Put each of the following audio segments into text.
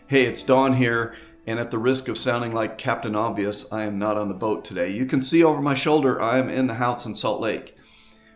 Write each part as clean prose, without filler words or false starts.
Hey, it's Don here, and at the risk of sounding like Captain Obvious, I am not on the boat today. You can see over my shoulder I am in the house in Salt Lake.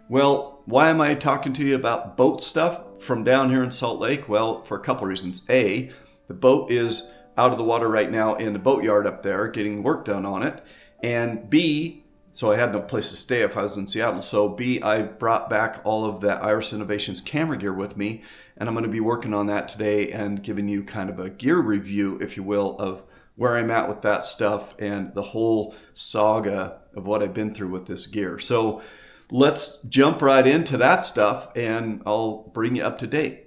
Well, why am I talking to you about boat stuff from down here in Salt Lake? Well, for a couple reasons. A, the boat is out of the water right now in the boatyard up there, getting work done on it. And B, so I had no place to stay if I was in Seattle. So B, I've brought back all of that Iris Innovations camera gear with me, and I'm going to be working on that today and giving you kind of a gear review, if you will, of where I'm at with that stuff and the whole saga of what I've been through with this gear. So let's jump right into that stuff and I'll bring you up to date.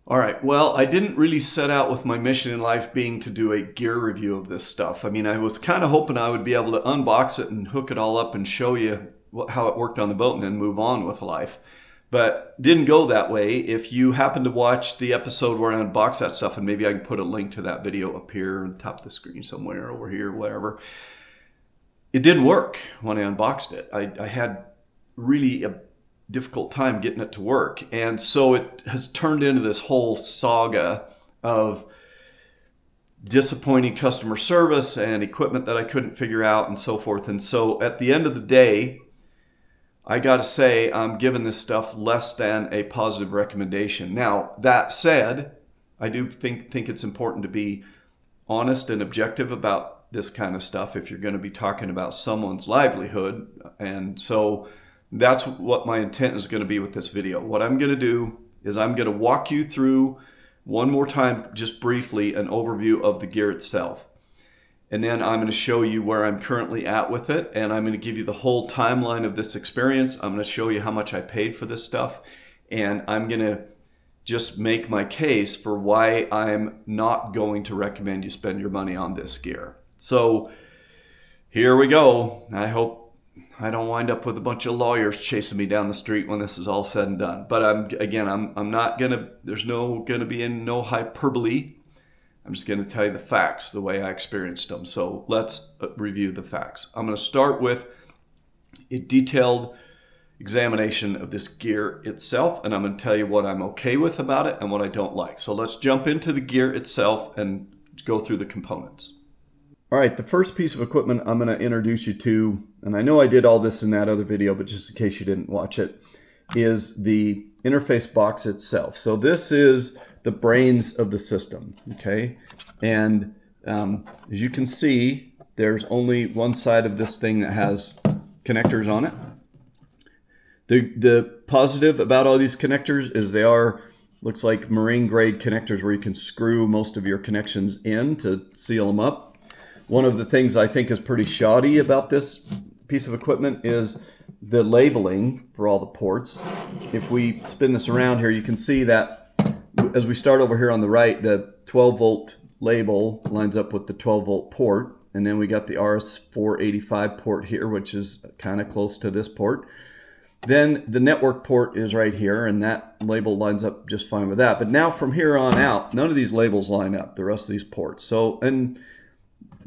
All right, well, I didn't really set out with my mission in life being to do a gear review of this stuff. I mean, I was kind of hoping I would be able to unbox it and hook it all up and show you how it worked on the boat and then move on with life. But didn't go that way. If you happen to watch the episode where I unbox that stuff, and maybe I can put a link to that video up here on top of the screen somewhere, over here, wherever. It didn't work when I unboxed it. I had really a difficult time getting it to work. And so it has turned into this whole saga of disappointing customer service and equipment that I couldn't figure out and so forth. And so at the end of the day, I got to say I'm giving this stuff less than a positive recommendation. Now, that said, I do think it's important to be honest and objective about this kind of stuff if you're going to be talking about someone's livelihood. And so that's what my intent is going to be with this video. What I'm going to do is I'm going to walk you through one more time, just briefly, an overview of the gear itself. And then I'm going to show you where I'm currently at with it. And I'm going to give you the whole timeline of this experience. I'm going to show you how much I paid for this stuff. And I'm going to just make my case for why I'm not going to recommend you spend your money on this gear. So here we go. I hope I don't wind up with a bunch of lawyers chasing me down the street when this is all said and done. But I'm not gonna. There's gonna be no hyperbole. I'm just gonna tell you the facts the way I experienced them. So let's review the facts. I'm gonna start with a detailed examination of this gear itself, and I'm gonna tell you what I'm okay with about it and what I don't like. So let's jump into the gear itself and go through the components. All right, the first piece of equipment I'm going to introduce you to, and I know I did all this in that other video, but just in case you didn't watch it, is the interface box itself. So this is the brains of the system, okay? And as you can see, there's only one side of this thing that has connectors on it. The positive about all these connectors is they are, looks like marine grade connectors where you can screw most of your connections in to seal them up. One of the things I think is pretty shoddy about this piece of equipment is the labeling for all the ports. If we spin this around here, you can see that as we start over here on the right, the 12 volt label lines up with the 12 volt port. And then we got the RS485 port here, which is kind of close to this port. Then the network port is right here, and that label lines up just fine with that. But now from here on out, none of these labels line up, the rest of these ports. So, and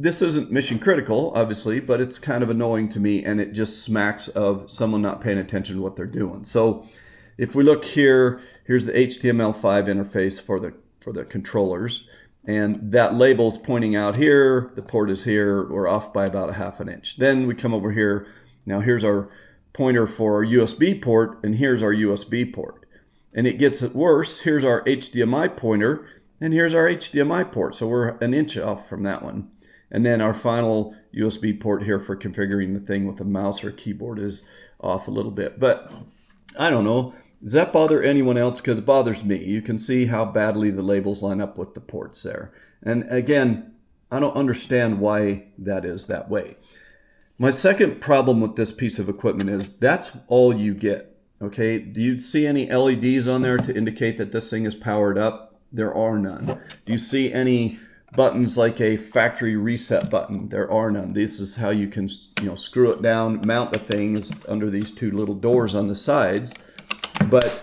this isn't mission critical, obviously, but it's kind of annoying to me, and it just smacks of someone not paying attention to what they're doing. So if we look here, here's the HTML5 interface for the controllers, and that label's pointing out here, the port is here, we're off by about 1/2 inch. Then we come over here, now here's our pointer for our USB port, and here's our USB port. And it gets worse, here's our HDMI pointer, and here's our HDMI port, so we're 1 inch off from that one. And then our final USB port here for configuring the thing with a mouse or a keyboard is off a little bit. But I don't know, does that bother anyone else? Because it bothers me. You can see how badly the labels line up with the ports there. And again, I don't understand why that is that way. My second problem with this piece of equipment is that's all you get. Okay, do you see any LEDs on there to indicate that this thing is powered up? There are none. Do you see any buttons like a factory reset button? There are none. This is how you can, screw it down, mount the things under these two little doors on the sides. But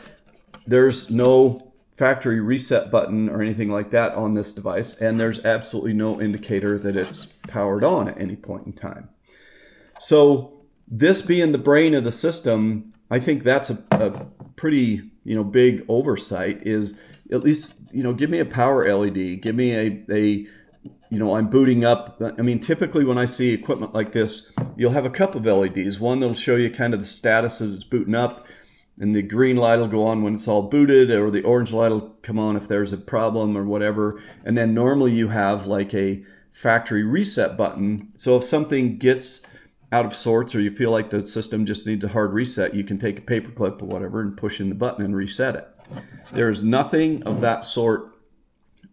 there's no factory reset button or anything like that on this device, and there's absolutely no indicator that it's powered on at any point in time. So this being the brain of the system, I think that's a pretty, big oversight, is at least, give me a power LED, give me a I'm booting up. I mean, typically when I see equipment like this, you'll have a couple of LEDs. One that'll show you kind of the status as it's booting up, and the green light will go on when it's all booted, or the orange light will come on if there's a problem or whatever. And then normally you have like a factory reset button. So if something gets out of sorts, or you feel like the system just needs a hard reset, you can take a paper clip or whatever and push in the button and reset it. There's nothing of that sort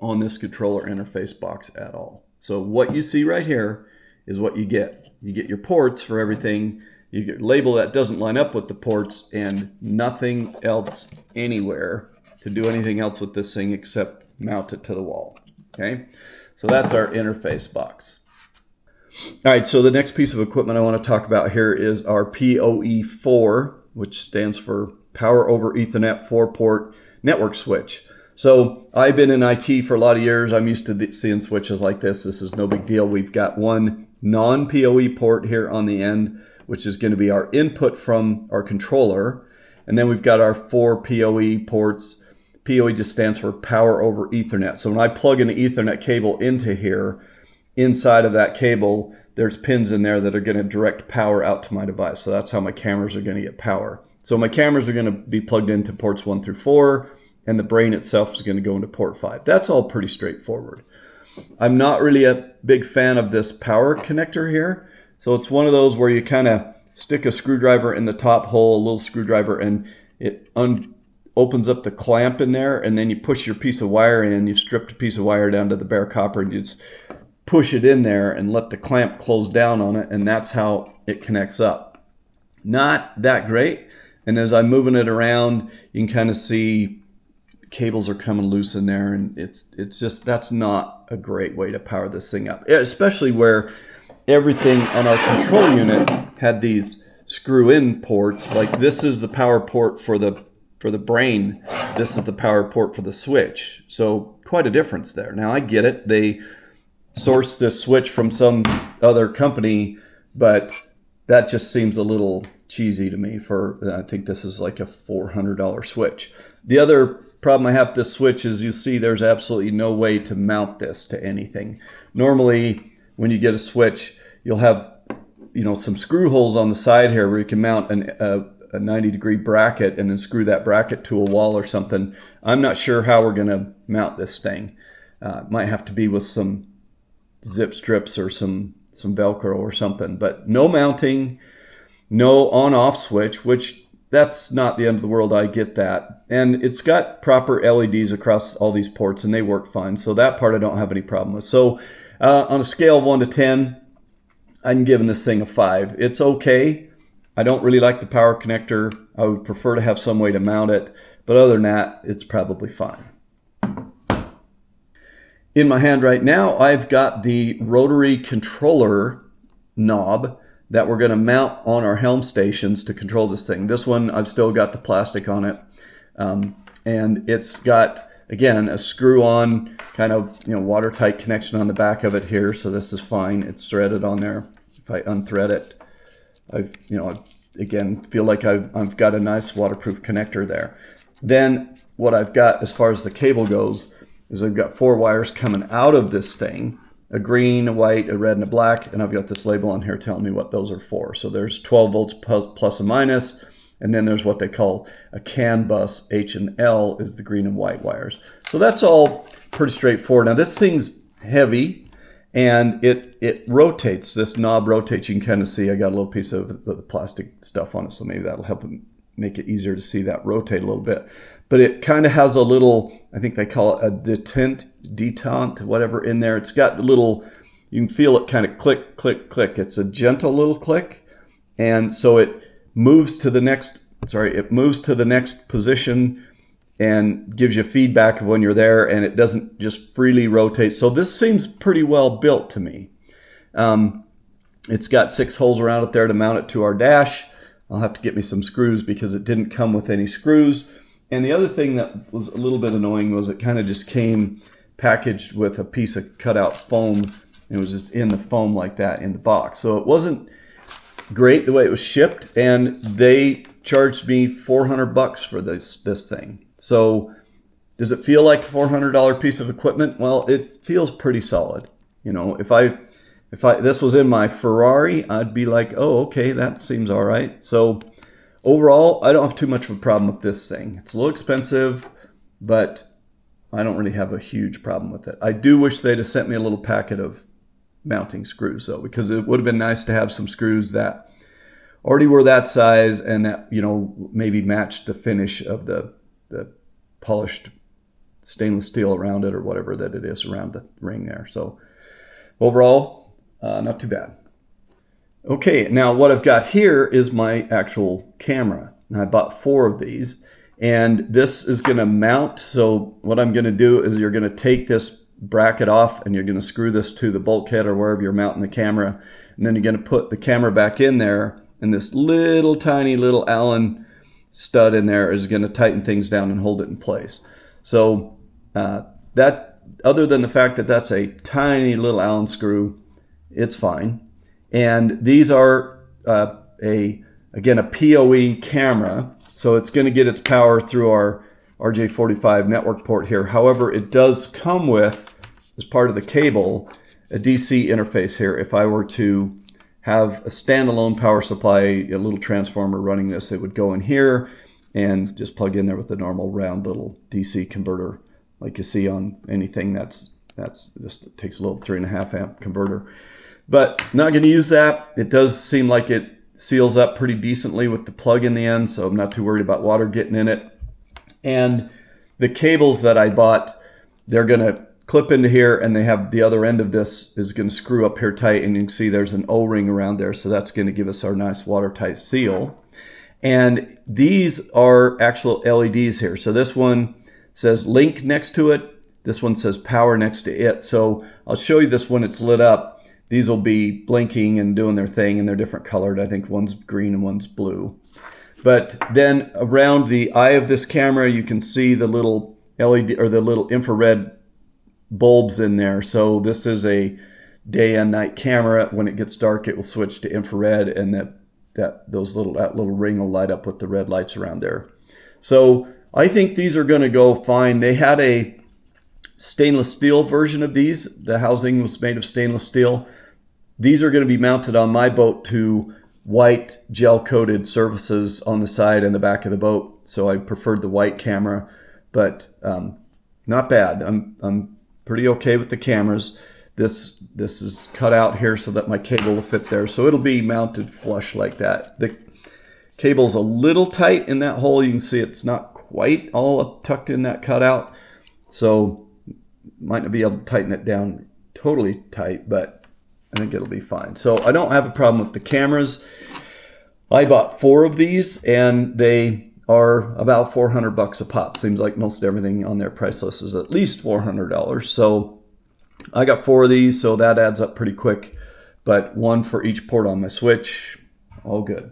on this controller interface box at all. So what you see right here is what you get. You get your ports for everything. You get a label that doesn't line up with the ports, and nothing else anywhere to do anything else with this thing except mount it to the wall. Okay, so that's our interface box. All right, so the next piece of equipment I want to talk about here is our PoE4, which stands for Power over Ethernet 4-port network switch. So I've been in IT for a lot of years. I'm used to seeing switches like this. This is no big deal. We've got one non-PoE port here on the end, which is going to be our input from our controller. And then we've got our 4 PoE ports. PoE just stands for Power over Ethernet. So when I plug an Ethernet cable into here, inside of that cable, there's pins in there that are going to direct power out to my device. So that's how my cameras are going to get power. So my cameras are going to be plugged into ports 1 through 4, and the brain itself is going to go into port 5. That's all pretty straightforward. I'm not really a big fan of this power connector here. So it's one of those where you kind of stick a screwdriver in the top hole, a little screwdriver, and it opens up the clamp in there, and then you push your piece of wire in, and you've stripped a piece of wire down to the bare copper, and you just push it in there and let the clamp close down on it, and that's how it connects up. Not that great. And as I'm moving it around, you can kind of see cables are coming loose in there, and it's just, that's not a great way to power this thing up, especially where everything on our control unit had these screw-in ports. Like this is the power port for the brain. This is the power port for the switch. So quite a difference there. Now I get it. They sourced this switch from some other company, but that just seems a little cheesy to me. I think this is like a $400 switch. The other problem I have with this switch is, you see there's absolutely no way to mount this to anything. Normally when you get a switch, you'll have some screw holes on the side here where you can mount a 90-degree bracket and then screw that bracket to a wall or something. I'm not sure how we're going to mount this thing. Might have to be with some zip strips or some Velcro or something, but no mounting, no on-off switch, which that's not the end of the world. I get that. And it's got proper LEDs across all these ports, and they work fine. So that part I don't have any problem with. So on a scale of 1 to 10, I'm giving this thing a 5. It's okay. I don't really like the power connector. I would prefer to have some way to mount it. But other than that, it's probably fine. In my hand right now, I've got the Rotary controller knob that we're going to mount on our helm stations to control this thing. This one, I've still got the plastic on it. And it's got, again, a screw-on kind of watertight connection on the back of it here. So this is fine. It's threaded on there. If I unthread it, I again feel like I've got a nice waterproof connector there. Then what I've got as far as the cable goes is I've got 4 wires coming out of this thing, a green, a white, a red, and a black, and I've got this label on here telling me what those are for. So there's 12 volts plus and minus, and then there's what they call a CAN bus. H and L is the green and white wires. So that's all pretty straightforward. Now this thing's heavy, and it rotates. This knob rotates. You can kind of see I got a little piece of the plastic stuff on it, so maybe that'll help make it easier to see that rotate a little bit. But it kind of has a little, I think they call it a detente, whatever in there. It's got the little, you can feel it kind of click, click, click. It's a gentle little click. And so it moves to the next position and gives you feedback of when you're there, and it doesn't just freely rotate. So this seems pretty well built to me. It's got 6 holes around it there to mount it to our dash. I'll have to get me some screws because it didn't come with any screws. And the other thing that was a little bit annoying was it kind of just came packaged with a piece of cutout foam. It was just in the foam like that in the box. So it wasn't great the way it was shipped, and they charged me $400 for this thing. So does it feel like a $400 piece of equipment? Well, it feels pretty solid. You know, if this was in my Ferrari, I'd be like, oh, okay, that seems all right. So overall, I don't have too much of a problem with this thing. It's a little expensive, but I don't really have a huge problem with it. I do wish they'd have sent me a little packet of mounting screws though, because it would have been nice to have some screws that already were that size and that, you know, maybe matched the finish of the polished stainless steel around it or whatever that it is around the ring there. So overall, not too bad. Okay, now what I've got here is my actual camera. And I bought 4 of these, and this is going to mount. So what I'm going to do is you're going to take this bracket off and you're going to screw this to the bulkhead or wherever you're mounting the camera, and then you're going to put the camera back in there, and this little tiny little Allen stud in there is going to tighten things down and hold it in place. So that, other than the fact that that's a tiny little Allen screw, it's fine. And these are again a PoE camera, so it's going to get its power through our RJ45 network port here. However, it does come with, as part of the cable, a DC interface here. If I were to have a standalone power supply, a little transformer running this, it would go in here and just plug in there with the normal round little DC converter like you see on anything that's just, it takes a little 3.5 amp converter. But not going to use that. It does seem like it seals up pretty decently with the plug in the end, so I'm not too worried about water getting in it. And the cables that I bought, they're going to clip into here, and they have the other end of this is going to screw up here tight, and you can see there's an O-ring around there, so that's going to give us our nice watertight seal. And these are actual LEDs here. So this one says link next to it. This one says power next to it. So I'll show you this when it's lit up. These will be blinking and doing their thing, and they're different colored. I think one's green and one's blue. But then around the eye of this camera, you can see the little LED or the little infrared bulbs in there. So this is a day and night camera. When it gets dark, it will switch to infrared, and that little ring will light up with the red lights around there. So I think these are going to go fine. They had a stainless steel version of these. The housing was made of stainless steel. These are going to be mounted on my boat to white gel-coated surfaces on the side and the back of the boat. So I preferred the white camera, but not bad. I'm pretty okay with the cameras. This is cut out here so that my cable will fit there. So it'll be mounted flush like that. The cable's a little tight in that hole. You can see it's not quite all tucked in that cutout. So might not be able to tighten it down totally tight, but I think it'll be fine. So I don't have a problem with the cameras. I bought 4 of these, and they are about $400 a pop. Seems like most everything on their price list is at least $400. So I got 4 of these, so that adds up pretty quick. But 1 for each port on my switch, all good.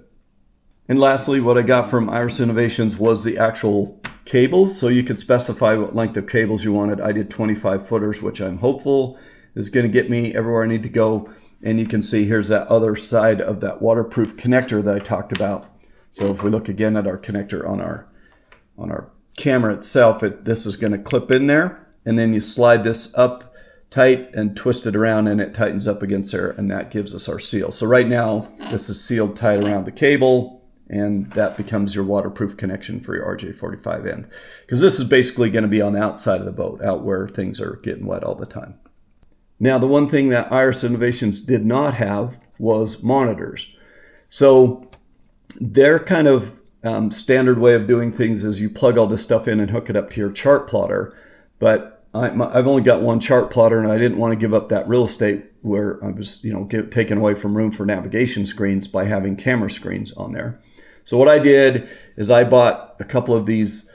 And lastly, what I got from Iris Innovations was the actual cables. So you could specify what length of cables you wanted. I did 25 footers, which I'm hopeful is going to get me everywhere I need to go. And you can see here's that other side of that waterproof connector that I talked about. So if we look again at our connector on our camera itself, this is going to clip in there, and then you slide this up tight and twist it around, and it tightens up against there, and that gives us our seal. So right now this is sealed tight around the cable, and that becomes your waterproof connection for your RJ45 end, because this is basically going to be on the outside of the boat, out where things are getting wet all the time. Now, the one thing that Iris Innovations did not have was monitors. So their kind of standard way of doing things is you plug all this stuff in and hook it up to your chart plotter. But I've only got one chart plotter, and I didn't want to give up that real estate where I was, taken away from room for navigation screens by having camera screens on there. So what I did is I bought a couple of these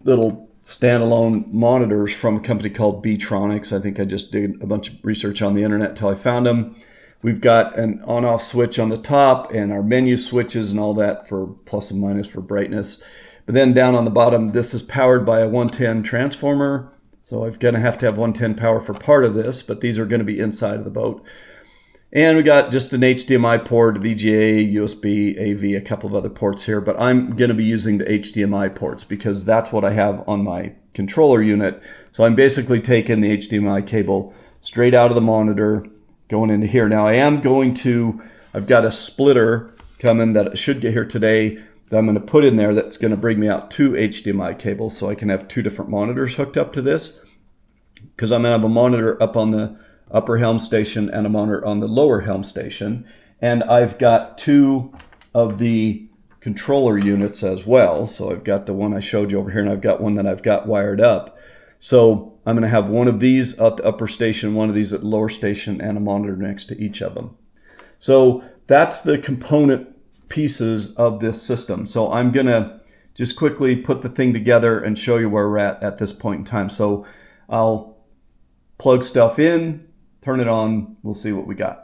little standalone monitors from a company called Beetronics. I think I just did a bunch of research on the internet until I found them. We've got an on-off switch on the top and our menu switches and all that for plus and minus for brightness. But then down on the bottom, this is powered by a 110 transformer. So I'm going to have 110 power for part of this, but these are going to be inside of the boat. And we got just an HDMI port, VGA, USB, AV, a couple of other ports here, but I'm going to be using the HDMI ports because that's what I have on my controller unit. So I'm basically taking the HDMI cable straight out of the monitor, going into here. Now I've got a splitter coming that should get here today that I'm going to put in there that's going to bring me out 2 HDMI cables so I can have 2 different monitors hooked up to this, because I'm going to have a monitor up on the upper helm station and a monitor on the lower helm station. And I've got 2 of the controller units as well. So I've got the one I showed you over here, and I've got one that I've got wired up. So I'm going to have one of these at the upper station, one of these at the lower station, and a monitor next to each of them. So that's the component pieces of this system. So I'm going to just quickly put the thing together and show you where we're at this point in time. So I'll plug stuff in, turn it on, we'll see what we got.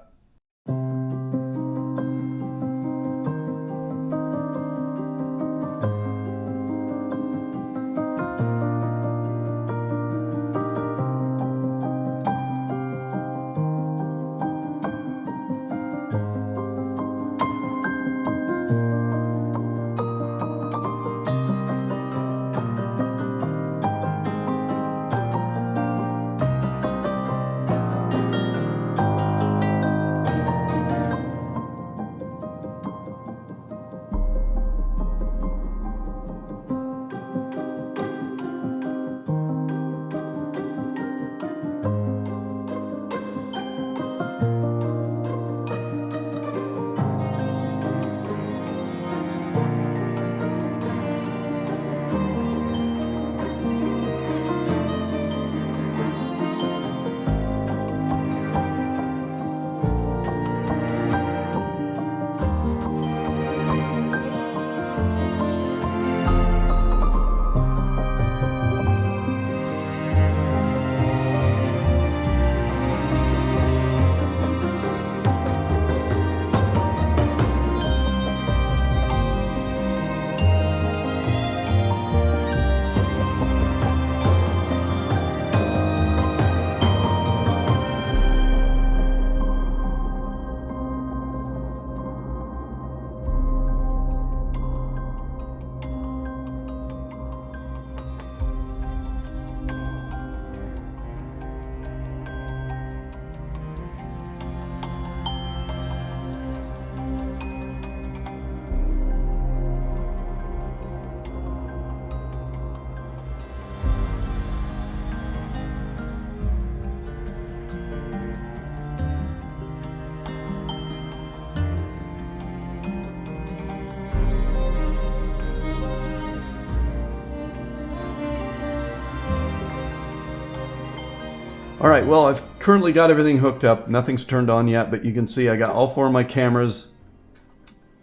All right, well, I've currently got everything hooked up. Nothing's turned on yet, but you can see I got all 4 of my cameras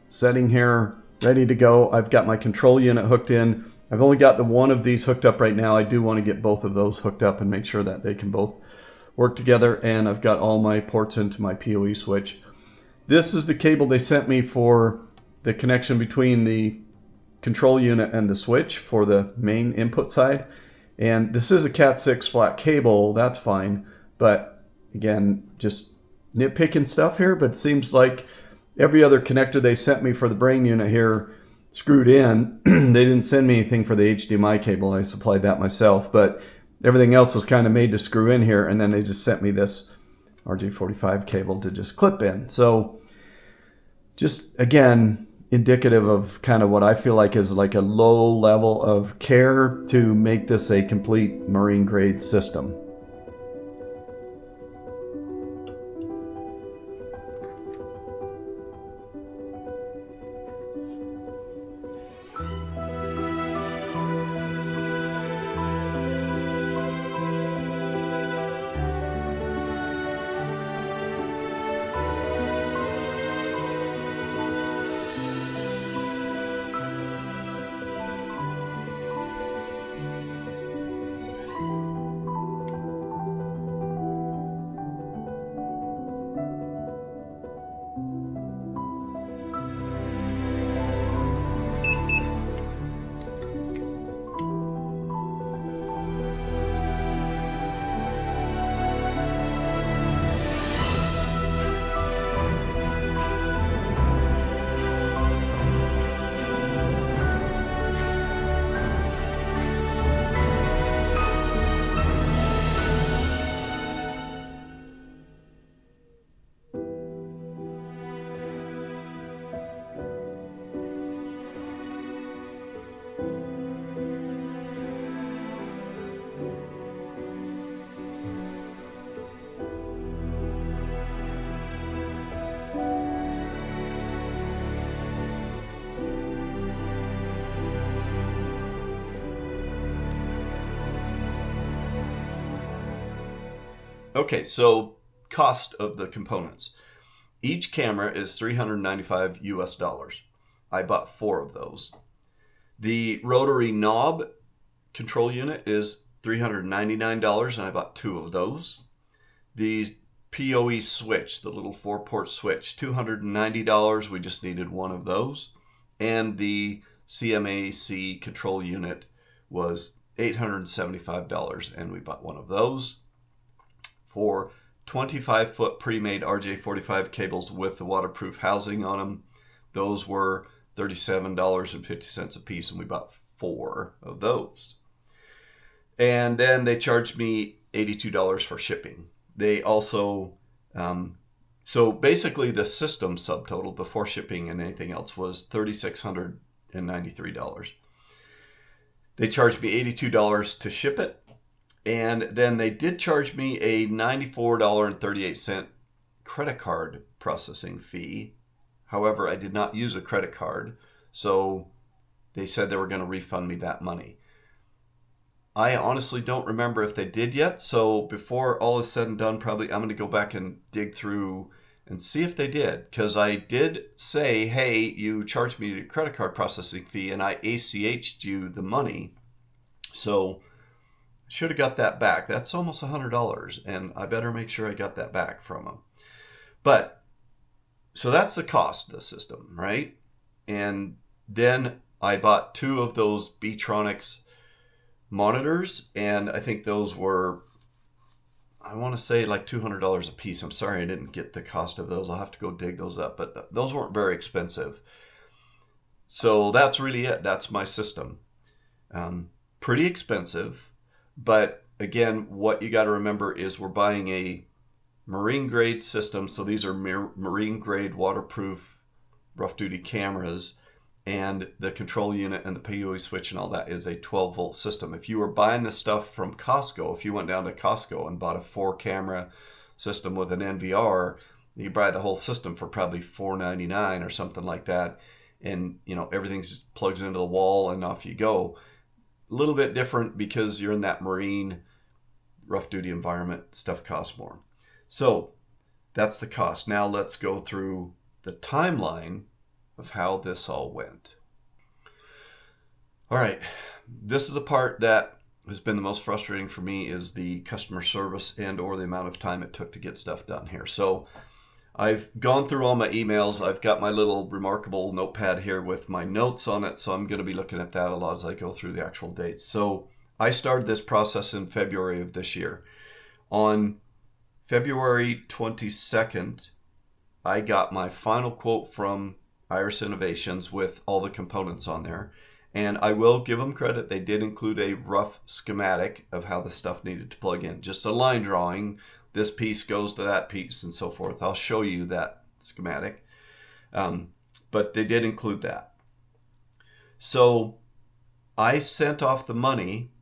setting here, ready to go. I've got my control unit hooked in. I've only got the one of these hooked up right now. I do want to get both of those hooked up and make sure that they can both work together. And I've got all my ports into my PoE switch. This is the cable they sent me for the connection between the control unit and the switch for the main input side. And this is a Cat6 flat cable, that's fine. But again, just nitpicking stuff here, but it seems like every other connector they sent me for the brain unit here screwed in. They didn't send me anything for the HDMI cable. I supplied that myself, but everything else was kind of made to screw in here, and then they just sent me this RJ45 cable to just clip in. So just again, indicative of kind of what I feel like is like a low level of care to make this a complete marine grade system. Okay, so cost of the components. Each camera is $395 US. I bought 4 of those. The rotary knob control unit is $399, and I bought 2 of those. The PoE switch, the little 4-port switch, $290. We just needed 1 of those. And the CMAC control unit was $875, and we bought 1 of those. For 25-foot pre-made RJ45 cables with the waterproof housing on them, those were $37.50 a piece, and we bought 4 of those. And then they charged me $82 for shipping. They also, so basically the system subtotal before shipping and anything else was $3,693. They charged me $82 to ship it. And then they did charge me a $94.38 credit card processing fee. However, I did not use a credit card, so they said they were going to refund me that money. I honestly don't remember if they did yet, so before all is said and done, probably I'm going to go back and dig through and see if they did, because I did say, hey, you charged me the credit card processing fee and I ACH'd you the money, so should have got that back. That's almost $100, and I better make sure I got that back from them. But, so that's the cost of the system, right? And then I bought 2 of those Beetronics monitors, and I think those were, I want to say like $200 a piece. I'm sorry I didn't get the cost of those. I'll have to go dig those up, but those weren't very expensive. So that's really it. That's my system. Pretty expensive, but again, what you got to remember is we're buying a marine grade system. So these are marine grade waterproof rough duty cameras, and the control unit and the PoE switch and all that is a 12-volt system. If you were buying this stuff from Costco, if you went down to Costco and bought a 4-camera system with an NVR, you buy the whole system for probably $499 or something like that. And, you know, everything just plugs into the wall and off you go. A little bit different because you're in that marine rough duty environment. Stuff costs more. So that's the cost. Now let's go through the timeline of how this all went. All right, this is the part that has been the most frustrating for me, is the customer service and or the amount of time it took to get stuff done here. So I've gone through all my emails. I've got my little remarkable notepad here with my notes on it, so I'm going to be looking at that a lot as I go through the actual dates. So I started this process in February of this year. On February 22nd, I got my final quote from Iris Innovations with all the components on there. And I will give them credit. They did include a rough schematic of how the stuff needed to plug in. Just a line drawing. This piece goes to that piece and so forth. I'll show you that schematic. But they did include that. So I sent off the money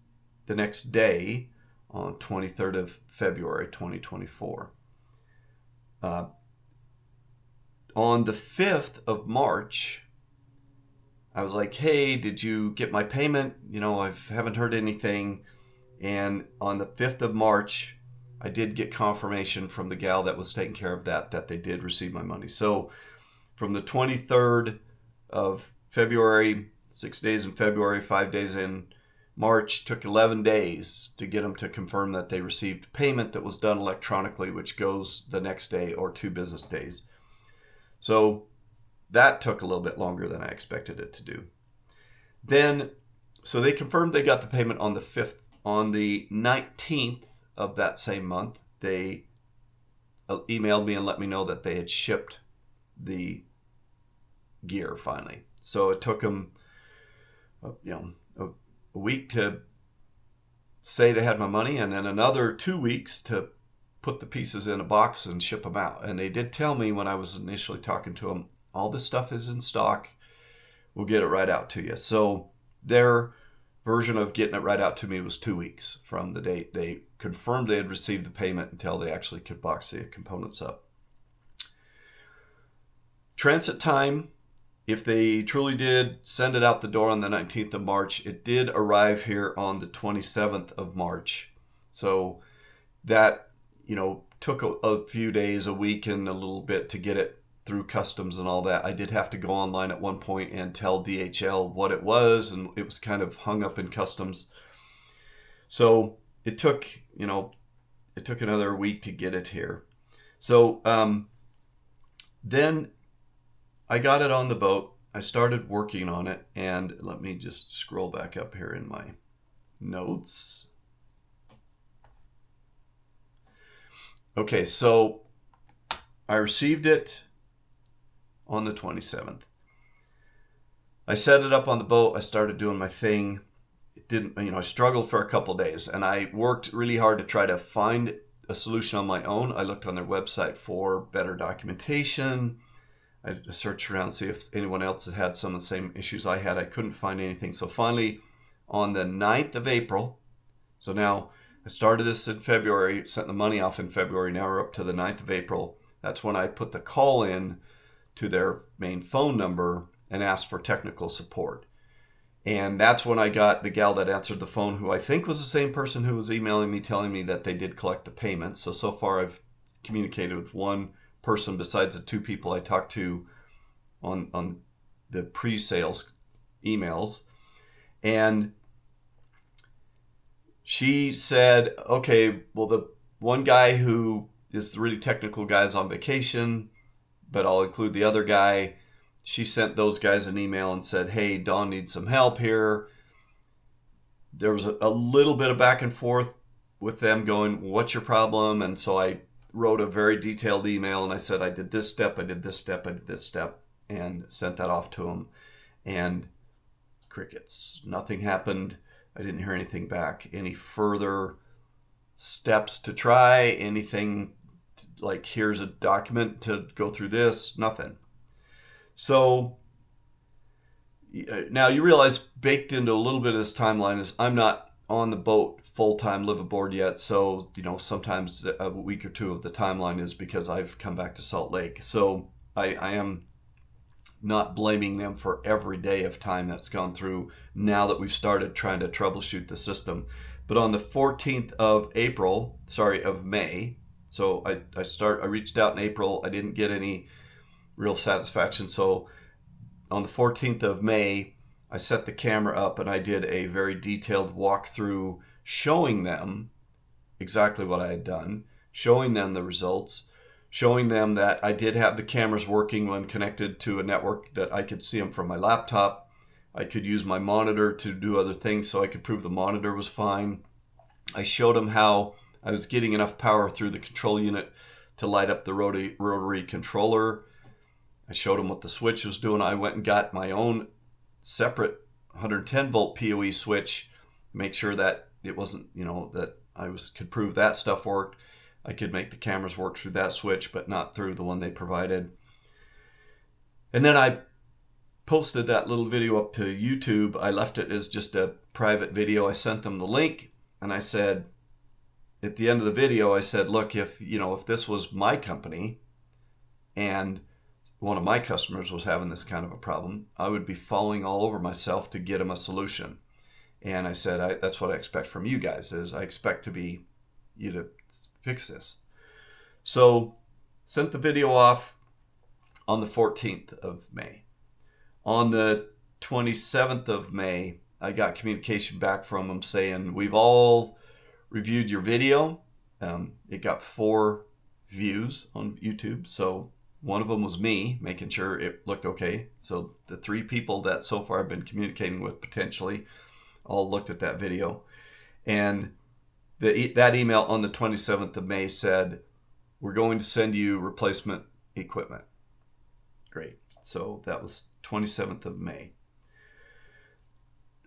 the next day on 23rd of February 2024. On the 5th of March, I was like, hey, did you get my payment? You know, I haven't heard anything. And on the 5th of March, I did get confirmation from the gal that was taking care of that they did receive my money. So from the 23rd of February, 6 days in February, 5 days in March, took 11 days to get them to confirm that they received payment that was done electronically, which goes the next day or 2 business days. So that took a little bit longer than I expected it to do. Then, so they confirmed they got the payment on the 5th. On the 19th of that same month, they emailed me and let me know that they had shipped the gear finally. So it took them, a week to say they had my money, and then another 2 weeks to put the pieces in a box and ship them out. And they did tell me when I was initially talking to them, all this stuff is in stock. We'll get it right out to you. So their version of getting it right out to me was 2 weeks from the date they confirmed they had received the payment until they actually could box the components up. Transit time, if they truly did send it out the door on the 19th of March, it did arrive here on the 27th of March. So that, took a few days, a week and a little bit to get it through customs and all that. I did have to go online at one point and tell DHL what it was, and it was kind of hung up in customs. So it took another week to get it here. So then I got it on the boat. I started working on it, and let me just scroll back up here in my notes. Okay, so I received it on the 27th. I set it up on the boat. I started doing my thing. It didn't, I struggled for a couple days, and I worked really hard to try to find a solution on my own. I looked on their website for better documentation. I searched around to see if anyone else had some of the same issues I had. I couldn't find anything. So finally, on the 9th of April, so now I started this in February, sent the money off in February. Now we're up to the 9th of April. That's when I put the call in to their main phone number and asked for technical support. And that's when I got the gal that answered the phone, who I think was the same person who was emailing me telling me that they did collect the payment. So far I've communicated with one person besides the two people I talked to on the pre-sales emails. And she said, okay, well, the one guy who is the really technical guy is on vacation, but I'll include the other guy. She sent those guys an email and said, hey, Dawn needs some help here. There was a little bit of back and forth with them going, what's your problem? And so I wrote a very detailed email, and I said, I did this step, I did this step, I did this step, and sent that off to them. And crickets. Nothing happened. I didn't hear anything back. Any further steps to try, anything like here's a document to go through this, nothing. So now you realize baked into a little bit of this timeline is I'm not on the boat full-time, live aboard yet. So, sometimes a week or two of the timeline is because I've come back to Salt Lake. So I am not blaming them for every day of time that's gone through now that we've started trying to troubleshoot the system. But on the 14th of May, so I reached out in April. I didn't get any real satisfaction. So on the 14th of May, I set the camera up and I did a very detailed walkthrough showing them exactly what I had done, showing them the results, showing them that I did have the cameras working when connected to a network, that I could see them from my laptop. I could use my monitor to do other things so I could prove the monitor was fine. I showed them how I was getting enough power through the control unit to light up the rotary controller. I showed them what the switch was doing. I went and got my own separate 110 volt PoE switch, make sure that it wasn't, that I could prove that stuff worked. I could make the cameras work through that switch, but not through the one they provided. And then I posted that little video up to YouTube. I left it as just a private video. I sent them the link, and I said, at the end of the video, I said, look, if this was my company and one of my customers was having this kind of a problem, I would be falling all over myself to get them a solution. And I said, that's what I expect from you guys, is I expect you to fix this. So sent the video off on the 14th of May. On the 27th of May, I got communication back from them saying, we've all reviewed your video. It got 4 views on YouTube. So one of them was me, making sure it looked okay. So the 3 people that so far I've been communicating with potentially all looked at that video. And that email on the 27th of May said, we're going to send you replacement equipment. Great. So that was 27th of May.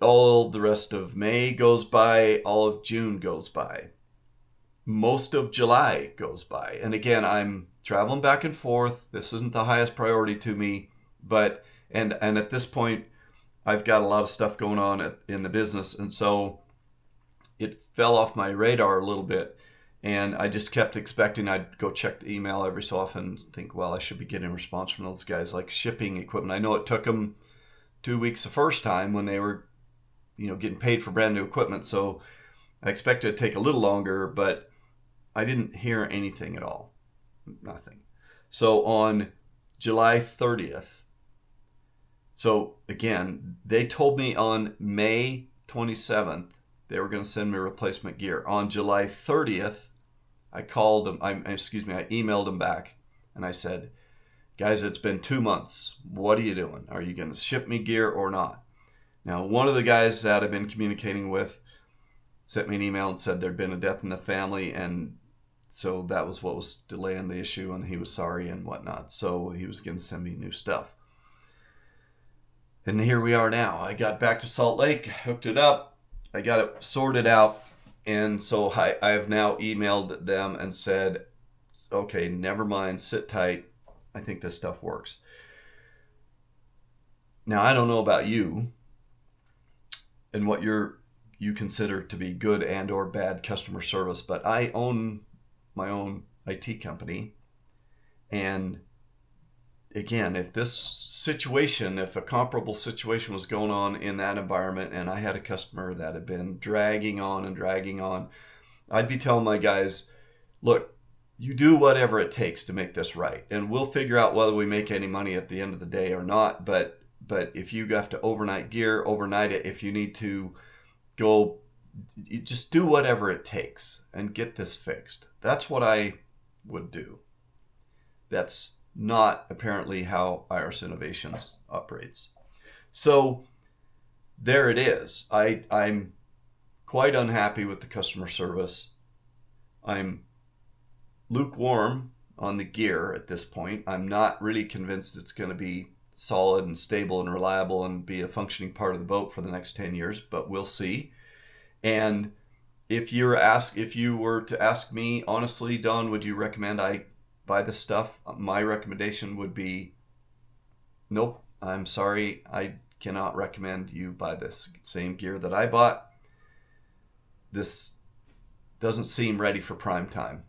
All the rest of May goes by, all of June goes by. Most of July goes by. And again, I'm traveling back and forth. This isn't the highest priority to me, but and at this point, I've got a lot of stuff going on in the business, and so it fell off my radar a little bit. And I just kept expecting I'd go check the email every so often and think, well, I should be getting a response from those guys, like shipping equipment. I know it took them 2 weeks the first time when they were, getting paid for brand new equipment. So I expected it to take a little longer, but I didn't hear anything at all. Nothing. So on July 30th, so again, they told me on May 27th they were going to send me replacement gear. On July 30th, I called them, I emailed them back, and I said, guys, it's been 2 months. What are you doing? Are you going to ship me gear or not? Now, one of the guys that I've been communicating with sent me an email and said there'd been a death in the family, and so that was what was delaying the issue, and he was sorry and whatnot. So he was going to send me new stuff. And here we are now. I got back to Salt Lake, hooked it up, I got it sorted out, and so I have now emailed them and said, okay, never mind, sit tight. I think this stuff works. Now, I don't know about you and what you consider to be good and or bad customer service, but I own my own IT company. And again, if a comparable situation was going on in that environment and I had a customer that had been dragging on, I'd be telling my guys, look, you do whatever it takes to make this right, and we'll figure out whether we make any money at the end of the day or not. But if you have to overnight gear, overnight it. If you need to go, you just do whatever it takes and get this fixed. That's what I would do. That's not apparently how Iris Innovations operates. So there it is. I'm quite unhappy with the customer service. I'm lukewarm on the gear at this point. I'm not really convinced it's going to be solid and stable and reliable and be a functioning part of the boat for the next 10 years, but we'll see. And if you were to ask me honestly, Don, would you recommend I buy this stuff? My recommendation would be, nope, I'm sorry, I cannot recommend you buy this same gear that I bought. This doesn't seem ready for prime time.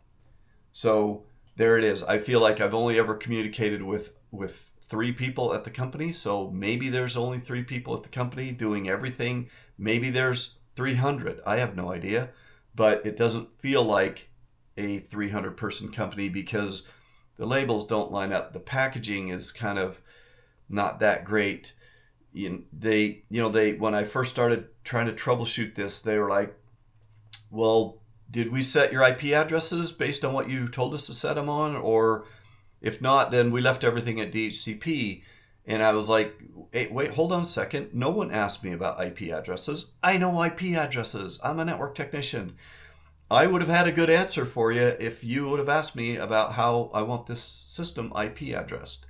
So there it is. I feel like I've only ever communicated with 3 people at the company. So maybe there's only 3 people at the company doing everything. Maybe there's 300. I have no idea. But it doesn't feel like a 300 person company because the labels don't line up. The packaging is kind of not that great. They when I first started trying to troubleshoot this, they were like, well, did we set your IP addresses based on what you told us to set them on? Or if not, then we left everything at DHCP. And I was like, hey, wait, hold on a second. No one asked me about IP addresses. I know IP addresses. I'm a network technician. I would have had a good answer for you if you would have asked me about how I want this system IP addressed.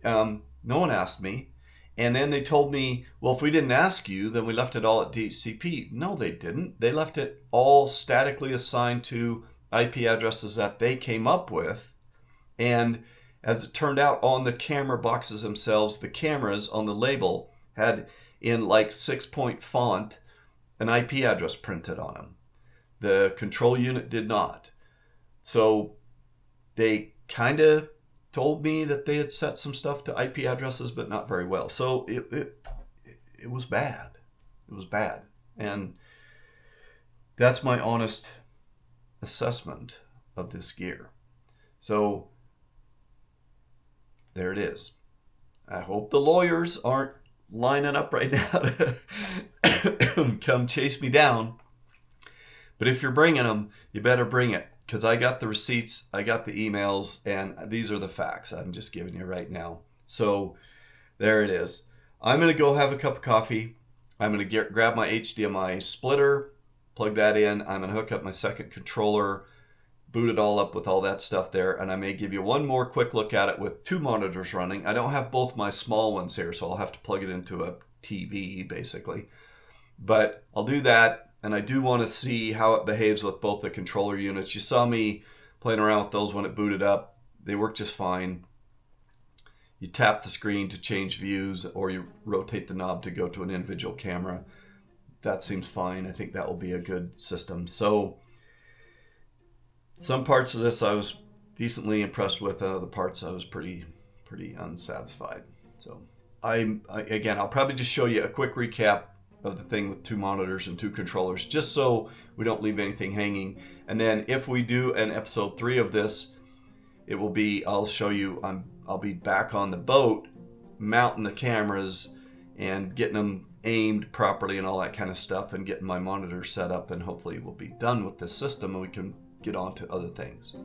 No one asked me. And then they told me, well, if we didn't ask you, then we left it all at DHCP. No, they didn't. They left it all statically assigned to IP addresses that they came up with. And as it turned out, on the camera boxes themselves, the cameras on the label had, in like 6-point font, an IP address printed on them. The control unit did not. So they kind of told me that they had set some stuff to IP addresses, but not very well. So it was bad. It was bad. And that's my honest assessment of this gear. So there it is. I hope the lawyers aren't lining up right now to come chase me down. But if you're bringing them, you better bring it. Because I got the receipts, I got the emails, and these are the facts I'm just giving you right now. So there it is. I'm going to go have a cup of coffee. I'm going to grab my HDMI splitter, plug that in. I'm going to hook up my second controller, boot it all up with all that stuff there, and I may give you one more quick look at it with 2 monitors running. I don't have both my small ones here, so I'll have to plug it into a TV, basically. But I'll do that. And I do want to see how it behaves with both the controller units. You saw me playing around with those when it booted up. They work just fine. You tap the screen to change views, or you rotate the knob to go to an individual camera. That seems fine. I think that will be a good system. So some parts of this I was decently impressed with. Other parts I was pretty unsatisfied. So again, I'll probably just show you a quick recap of the thing with 2 monitors and 2 controllers, just so we don't leave anything hanging. And then if we do an episode 3 of this, it will be, I'll show you, I'll be back on the boat, mounting the cameras and getting them aimed properly and all that kind of stuff, and getting my monitor set up, and hopefully we'll be done with this system and we can get on to other things.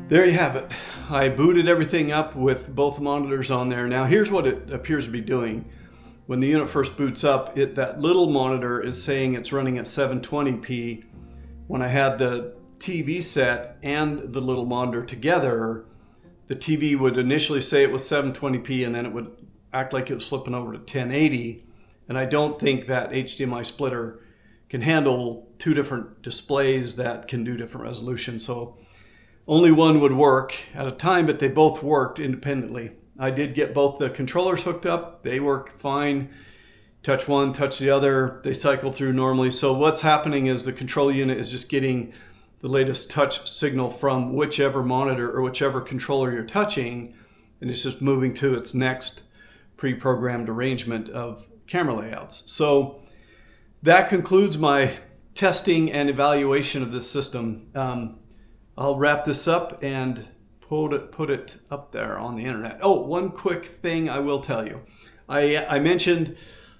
There you have it. I booted everything up with both monitors on there. Now here's what it appears to be doing. When the unit first boots up, that little monitor is saying it's running at 720p. When I had the TV set and the little monitor together, the TV would initially say it was 720p, and then it would act like it was flipping over to 1080. And I don't think that HDMI splitter can handle 2 different displays that can do different resolutions. So only one would work at a time, but they both worked independently. I did get both the controllers hooked up. They work fine. Touch one, touch the other. They cycle through normally. So what's happening is the control unit is just getting the latest touch signal from whichever monitor or whichever controller you're touching, and it's just moving to its next pre-programmed arrangement of camera layouts. So that concludes my testing and evaluation of this system. I'll wrap this up and put it up there on the internet. Oh, one quick thing I will tell you. I mentioned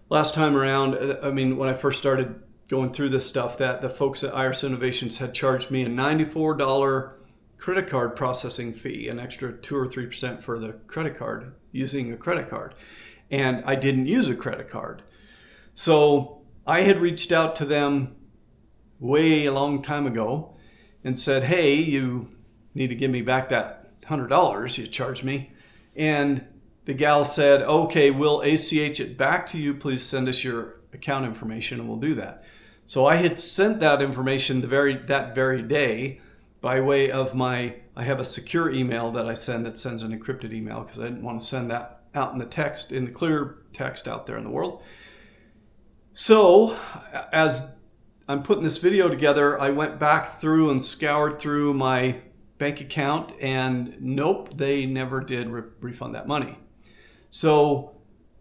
last time around, when I first started going through this stuff, that the folks at Iris Innovations had charged me a $94 credit card processing fee, an extra 2 or 3% for the credit card, using a credit card. And I didn't use a credit card. So I had reached out to them way a long time ago and said, hey, you need to give me back that $100 you charged me. And the gal said, okay, we'll ACH it back to you. Please send us your account information and we'll do that. So I had sent that information that very day by way of I have a secure email that I send that sends an encrypted email, because I didn't want to send that out in the clear text out there in the world. So as I'm putting this video together, I went back through and scoured through my bank account, and nope, they never did refund that money. So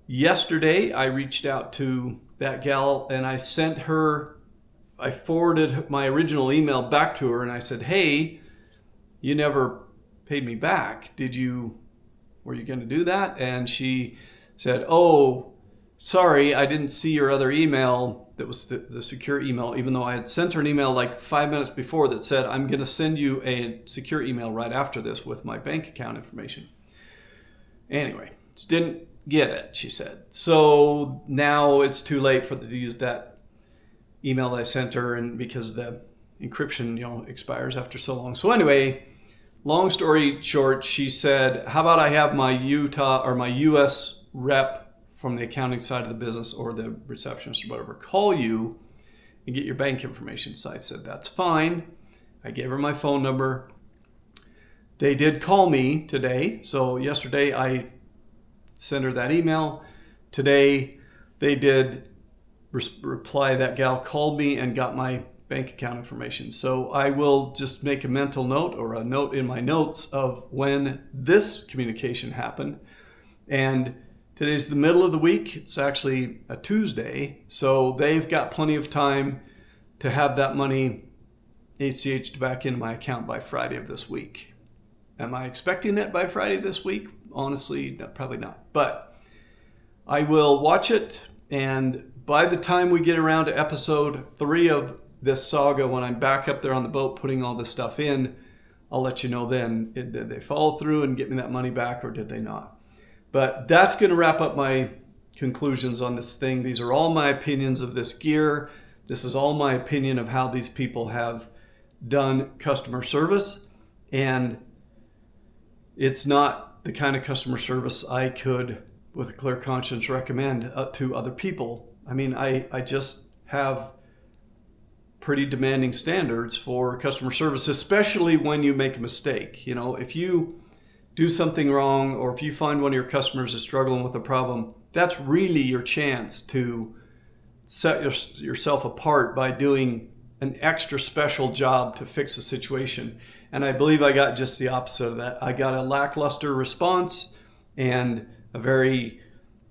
yesterday I reached out to that gal and I forwarded my original email back to her, and I said, hey, you never paid me back. Were you going to do that? And she said, oh, sorry, I didn't see your other email. That was the secure email, even though I had sent her an email like 5 minutes before that said, I'm going to send you a secure email right after this with my bank account information. Anyway, just didn't get it, she said. So now it's too late for to use that email that I sent her, and because the encryption expires after so long. So anyway, long story short, she said, how about I have my US rep from the accounting side of the business, or the receptionist or whatever, call you and get your bank information. So I said, that's fine. I gave her my phone number. They did call me today. So yesterday I sent her that email. Today they did reply. That gal called me and got my bank account information. So I will just make a mental note, or a note in my notes, of when this communication happened. And today's the middle of the week. It's actually a Tuesday. So they've got plenty of time to have that money ACH'd back into my account by Friday of this week. Am I expecting it by Friday this week? Honestly, probably not. But I will watch it, and by the time we get around to episode 3 of this saga, when I'm back up there on the boat putting all this stuff in, I'll let you know then, did they follow through and get me that money back, or did they not? But that's going to wrap up my conclusions on this thing. These are all my opinions of this gear. This is all my opinion of how these people have done customer service. And it's not the kind of customer service I could, with a clear conscience, recommend to other people. I mean, I just have pretty demanding standards for customer service, especially when you make a mistake. You know, if you do something wrong, or if you find one of your customers is struggling with a problem, that's really your chance to set yourself apart by doing an extra special job to fix the situation. And I believe I got just the opposite of that. I got a lackluster response and a very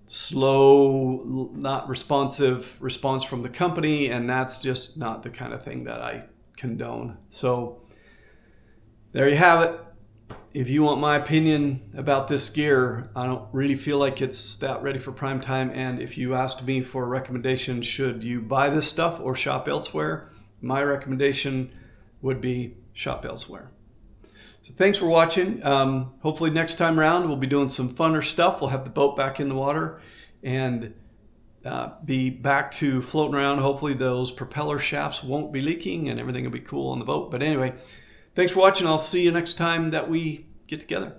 slow, not responsive response from the company, and that's just not the kind of thing that I condone. So there you have it. If you want my opinion about this gear, I don't really feel like it's that ready for prime time. And if you asked me for a recommendation, should you buy this stuff or shop elsewhere, my recommendation would be shop elsewhere. So thanks for watching. Hopefully next time around we'll be doing some funner stuff. We'll have the boat back in the water and be back to floating around. Hopefully those propeller shafts won't be leaking and everything will be cool on the boat. But anyway, thanks for watching. I'll see you next time that we get together.